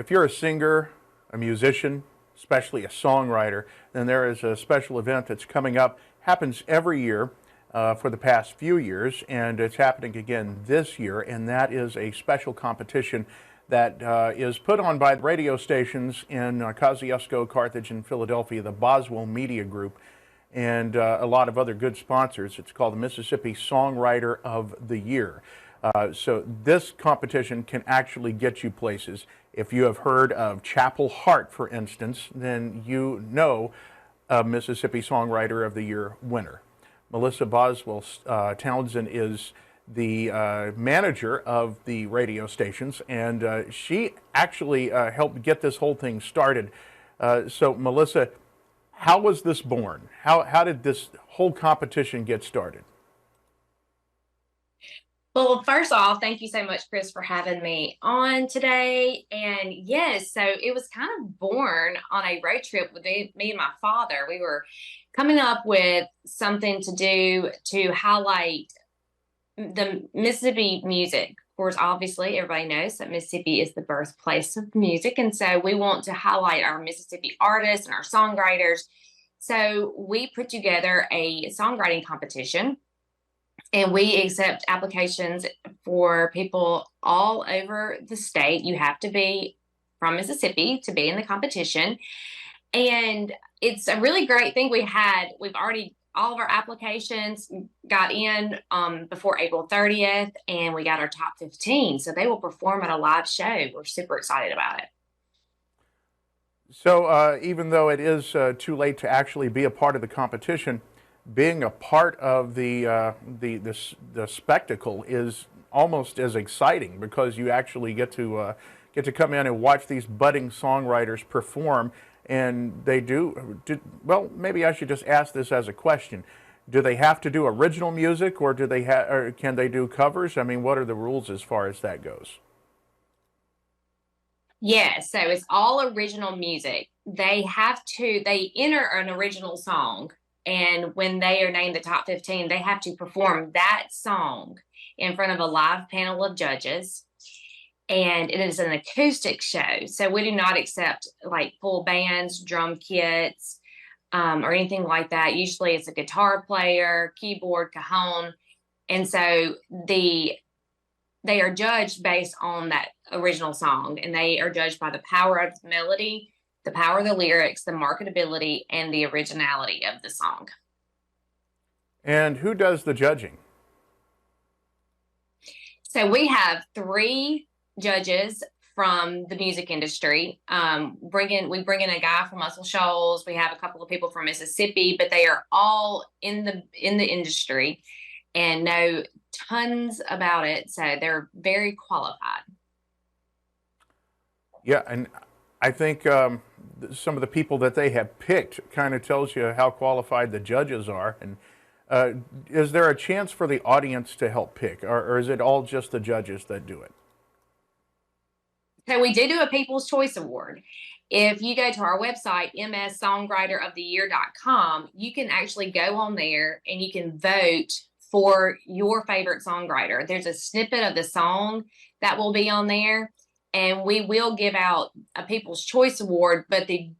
If you're a singer, a musician, especially a songwriter, then there is a special event that's coming up. Happens every year for the past few years, and it's happening again this year, and that is a special competition that is put on by radio stations in Kosciuszko, Carthage, and Philadelphia, the Boswell Media Group, and a lot of other good sponsors. It's called the Mississippi Songwriter of the Year. So this competition can actually get you places. If you have heard of Chapel Hart, for instance, then you know a Mississippi Songwriter of the Year winner. Melissa Boswell Townsend is the manager of the radio stations, and she actually helped get this whole thing started. So Melissa, how was this born? How did this whole competition get started? Well, first off, thank you so much, Chris, for having me on today. And yes, so it was kind of born on a road trip with me and my father. We were coming up with something to do to highlight the Mississippi music. Of course, obviously, everybody knows that Mississippi is the birthplace of music. And so we want to highlight our Mississippi artists and our songwriters. So we put together a songwriting competition, and we accept applications for people all over the state. You have to be from Mississippi to be in the competition. And it's a really great thing. We've already, all of our applications got in before April 30th, and we got our top 15. So they will perform at a live show. We're super excited about it. So even though it is too late to actually be a part of the competition, being a part of the spectacle is almost as exciting, because you actually get to come in and watch these budding songwriters perform, and they well. Maybe I should just ask this as a question: do they have to do original music, or or can they do covers? I mean, what are the rules as far as that goes? Yeah, so it's all original music. They enter an original song, and when they are named the top 15, they have to perform that song in front of a live panel of judges. And it is an acoustic show. So we do not accept like full bands, drum kits, or anything like that. Usually it's a guitar player, keyboard, cajon. And so they are judged based on that original song, and they are judged by the power of the melody, the power of the lyrics, the marketability, and the originality of the song. And who does the judging? So we have 3 judges from the music industry. We bring in a guy from Muscle Shoals. We have a couple of people from Mississippi, but they are all in the industry and know tons about it. So they're very qualified. Yeah, and I think some of the people that they have picked kind of tells you how qualified the judges are. And is there a chance for the audience to help pick, or is it all just the judges that do it? So we do a People's Choice Award. If you go to our website, mssongwriteroftheyear.com, you can actually go on there and you can vote for your favorite songwriter. There's a snippet of the song that will be on there, and we will give out a People's Choice Award, but the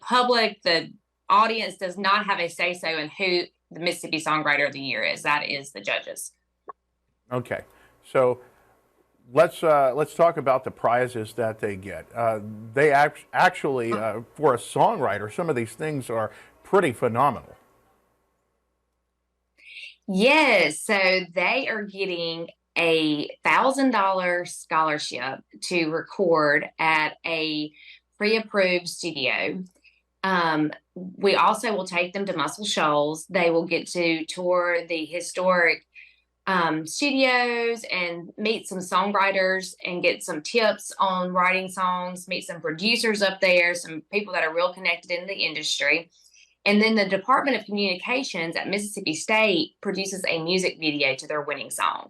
public, the audience does not have a say-so in who the Mississippi Songwriter of the Year is. That is the judges. Okay, so let's talk about the prizes that they get. They actually, for a songwriter, some of these things are pretty phenomenal. Yes, so they are getting a $1,000 scholarship to record at a pre-approved studio. We also will take them to Muscle Shoals. They will get to tour the historic studios and meet some songwriters and get some tips on writing songs, meet some producers up there, some people that are real connected in the industry. And then the Department of Communications at Mississippi State produces a music video to their winning song.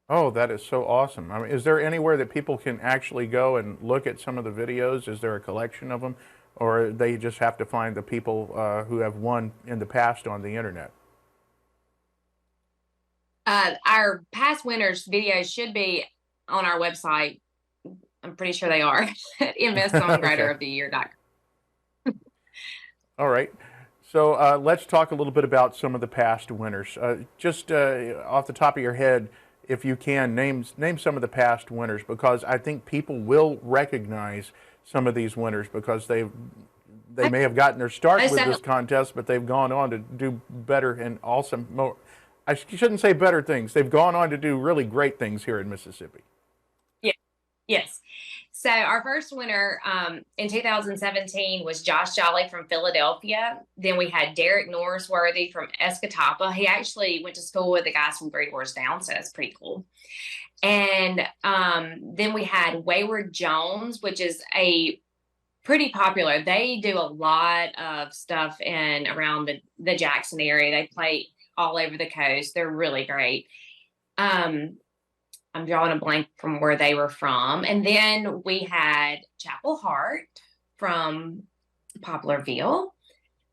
Oh, that is so awesome. I mean, is there anywhere that people can actually go and look at some of the videos? Is there a collection of them? Or they just have to find the people who have won in the past on the internet? Our past winners' videos should be on our website I'm pretty sure they are at MSSongwriter Okay. of the Year. All right. So let's talk a little bit about some of the past winners. Just off the top of your head, if you can, name some of the past winners, because I think people will recognize some of these winners because they may have gotten their start Most with this definitely. contest, but they've gone on to do better and awesome. More, I shouldn't say better things. They've gone on to do really great things here in Mississippi. Yeah. Yes. So our first winner in 2017 was Josh Jolly from Philadelphia. Then we had Derek Norrisworthy from Escatawpa. He actually went to school with the guys from Three Doors Down, so that's pretty cool. And then we had Wayward Jones, which is a pretty popular. They do a lot of stuff in around the Jackson area. They play all over the coast. They're really great. Um, I'm drawing a blank from where they were from. And then we had Chapel Hart from Poplarville,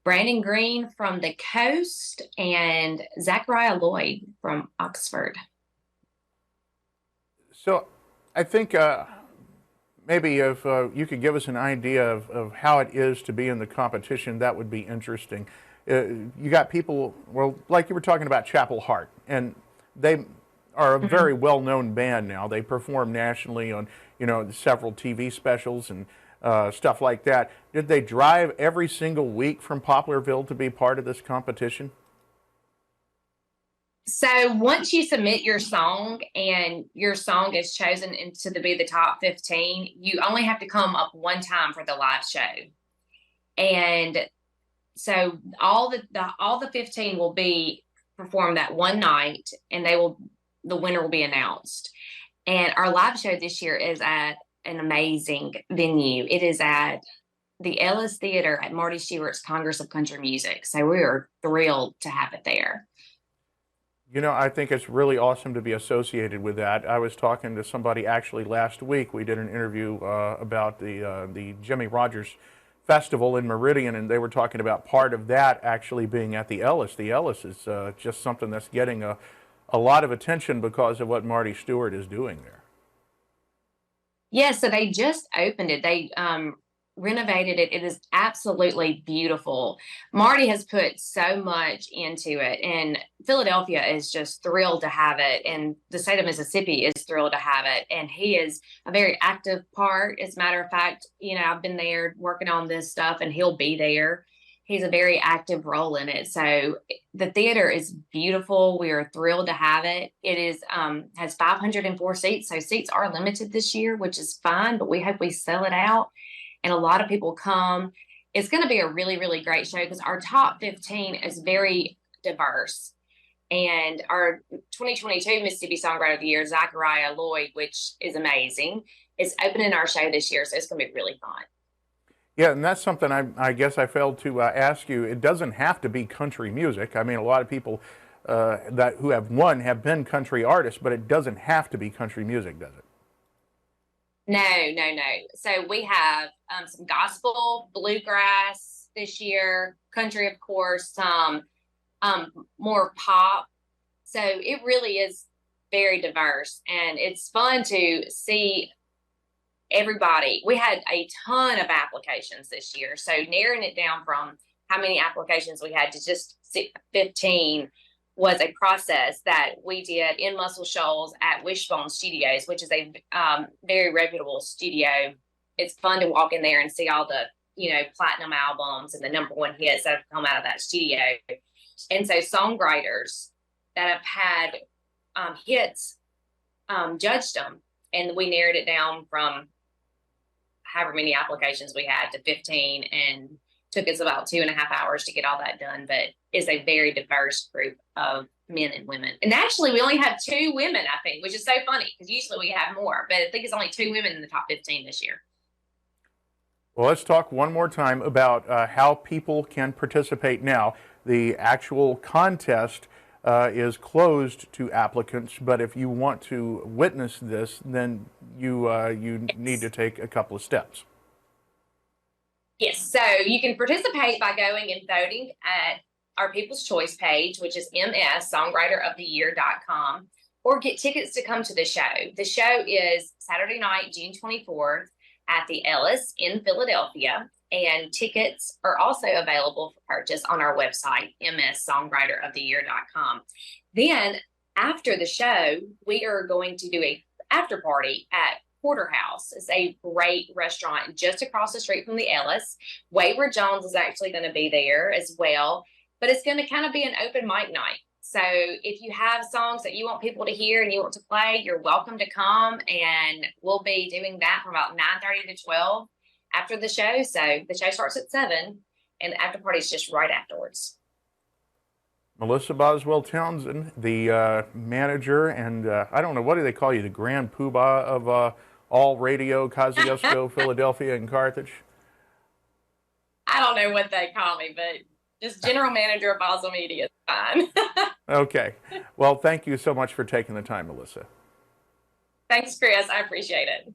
Brandon Green from the coast, and Zachariah Lloyd from Oxford. So I think maybe if you could give us an idea of how it is to be in the competition, that would be interesting. You got people, well, like you were talking about Chapel Hart, and they are a Mhm. very well-known band now. They perform nationally on, several TV specials and stuff like that. Did they drive every single week from Poplarville to be part of this competition? So once you submit your song and your song is chosen into to be the top 15, you only have to come up one time for the live show. And so all the 15 will be performed that one night, and the winner will be announced. And our live show this year is at an amazing venue. It is at the Ellis Theater at Marty Stewart's Congress of Country Music. So we are thrilled to have it there. I think it's really awesome to be associated with that. I was talking to somebody actually last week. We did an interview about the Jimmy Rogers Festival in Meridian, and they were talking about part of that actually being at the Ellis. The Ellis is just something that's getting a lot of attention because of what Marty Stewart is doing there. Yeah, so they just opened it. They renovated it. It is absolutely beautiful. Marty has put so much into it, and Philadelphia is just thrilled to have it, and the state of Mississippi is thrilled to have it. And he is a very active part. As a matter of fact, I've been there working on this stuff, and he'll be there. He's a very active role in it. So the theater is beautiful. We are thrilled to have it. It is has 504 seats, so seats are limited this year, which is fine. But we hope we sell it out, and a lot of people come. It's going to be a really, really great show because our top 15 is very diverse. And our 2022 Mississippi Songwriter of the Year, Zachariah Lloyd, which is amazing, is opening our show this year. So it's going to be really fun. Yeah, and that's something I guess I failed to ask you. It doesn't have to be country music. I mean, a lot of people that who have won have been country artists, but it doesn't have to be country music, does it? No, no, no. So we have some gospel, bluegrass this year, country, of course, some more pop. So it really is very diverse, and it's fun to see everybody. We had a ton of applications this year, so narrowing it down from how many applications we had to just 15 was a process that we did in Muscle Shoals at Wishbone Studios, which is a very reputable studio. It's fun to walk in there and see all the platinum albums and the #1 hits that have come out of that studio. And so songwriters that have had hits judged them, and we narrowed it down from however many applications we had to 15, and took us about 2.5 hours to get all that done. But it's a very diverse group of men and women. And actually, we only have 2 women, I think, which is so funny because usually we have more. But I think it's only 2 women in the top 15 this year. Well, let's talk one more time about how people can participate now. The actual contest is closed to applicants, but if you want to witness this, then you need to take a couple of steps. Yes, so you can participate by going and voting at our People's Choice page, which is mssongwriteroftheyear.com. or get tickets to come to the show. The show is Saturday night, June 24th at the Ellis in Philadelphia. And tickets are also available for purchase on our website, mssongwriteroftheyear.com. Then after the show, we are going to do a after party at Porterhouse. It's a great restaurant just across the street from the Ellis. Wayward Jones is actually going to be there as well, but it's going to kind of be an open mic night. So if you have songs that you want people to hear and you want to play, you're welcome to come, and we'll be doing that from about 9:30 to 12 after the show. So the show starts at 7 and the after party is just right afterwards. Melissa Boswell Townsend, the manager, and I don't know, what do they call you, the grand poobah of all radio, Kosciuszko, Philadelphia, and Carthage? I don't know what they call me, but just general manager of Boswell Media is fine. Okay. Well, thank you so much for taking the time, Melissa. Thanks, Chris. I appreciate it.